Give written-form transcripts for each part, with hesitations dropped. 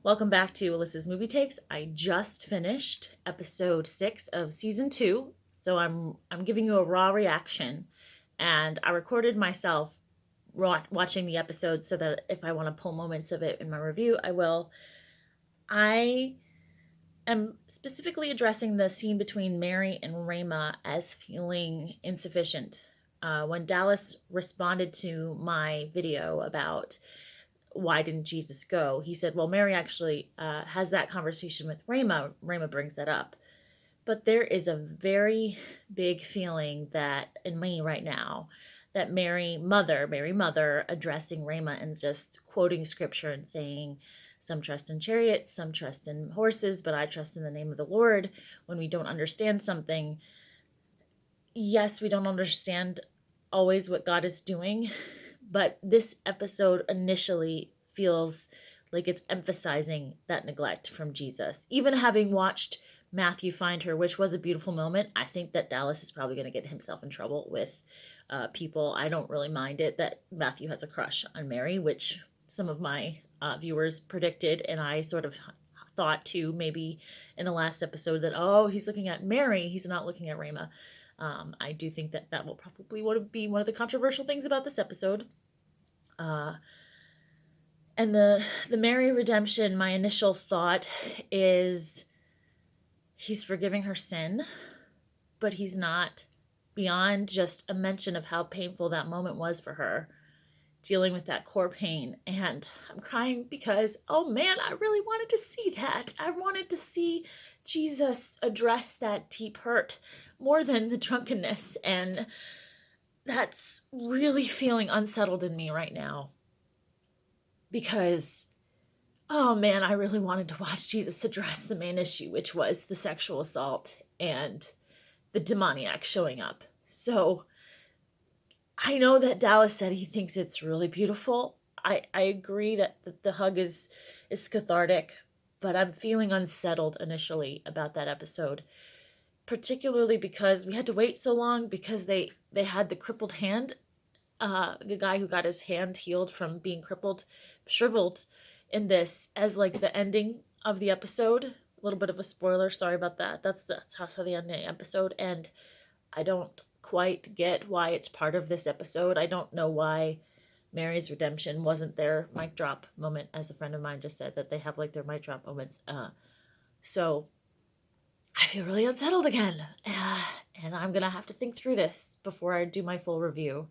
Welcome back to Alyssa's Movie Takes. I just finished episode 6 of season 2, so I'm giving you a raw reaction, and I recorded myself watching the episode so that if I want to pull moments of it in my review, I will. I am specifically addressing the scene between Mary and Rama as feeling insufficient. When Dallas responded to my video about why didn't Jesus go, he said, well, Mary actually has that conversation with Rama. Rama brings that up. But there is a very big feeling that in me right now that Mary Mother, addressing Rama and just quoting scripture and saying, some trust in chariots, some trust in horses, but I trust in the name of the Lord. When we don't understand something, yes, we don't understand always what God is doing, but this episode initially feels like it's emphasizing that neglect from Jesus. Even having watched Matthew find her, which was a beautiful moment, I think that Dallas is probably going to get himself in trouble with people. I don't really mind it that Matthew has a crush on Mary, which some of my viewers predicted, and I sort of thought too, maybe in the last episode, that, oh, he's looking at Mary, he's not looking at Rama. I do think that that will probably be one of the controversial things about this episode. And the Mary redemption, my initial thought is he's forgiving her sin, but he's not beyond just a mention of how painful that moment was for her, dealing with that core pain. And I'm crying because, oh man, I really wanted to see that. I wanted to see Jesus address that deep hurt more than the drunkenness. And that's really feeling unsettled in me right now. Because, oh man, I really wanted to watch Jesus address the main issue, which was the sexual assault and the demoniac showing up. So I know that Dallas said he thinks it's really beautiful. I agree that the hug is cathartic, but I'm feeling unsettled initially about that episode, particularly because we had to wait so long because they had the crippled hand, the guy who got his hand healed from being shriveled in this as like the ending of the episode. A little bit of a spoiler, sorry about that. That's how the end of the episode, and I don't quite get why it's part of this episode. I don't know why Mary's redemption wasn't their mic drop moment, as a friend of mine just said, that they have like their mic drop moments. So I feel really unsettled again, and I'm gonna have to think through this before I do my full review.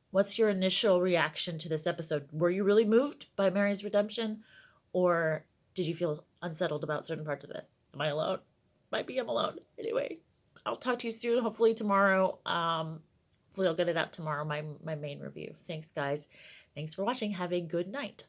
What's your initial reaction to this episode? Were you really moved by Mary's redemption, or did you feel unsettled about certain parts of this? Am I alone? Might be I'm alone. Anyway, I'll talk to you soon, hopefully tomorrow. Hopefully I'll get it out tomorrow, my main review. Thanks, guys. Thanks for watching. Have a good night.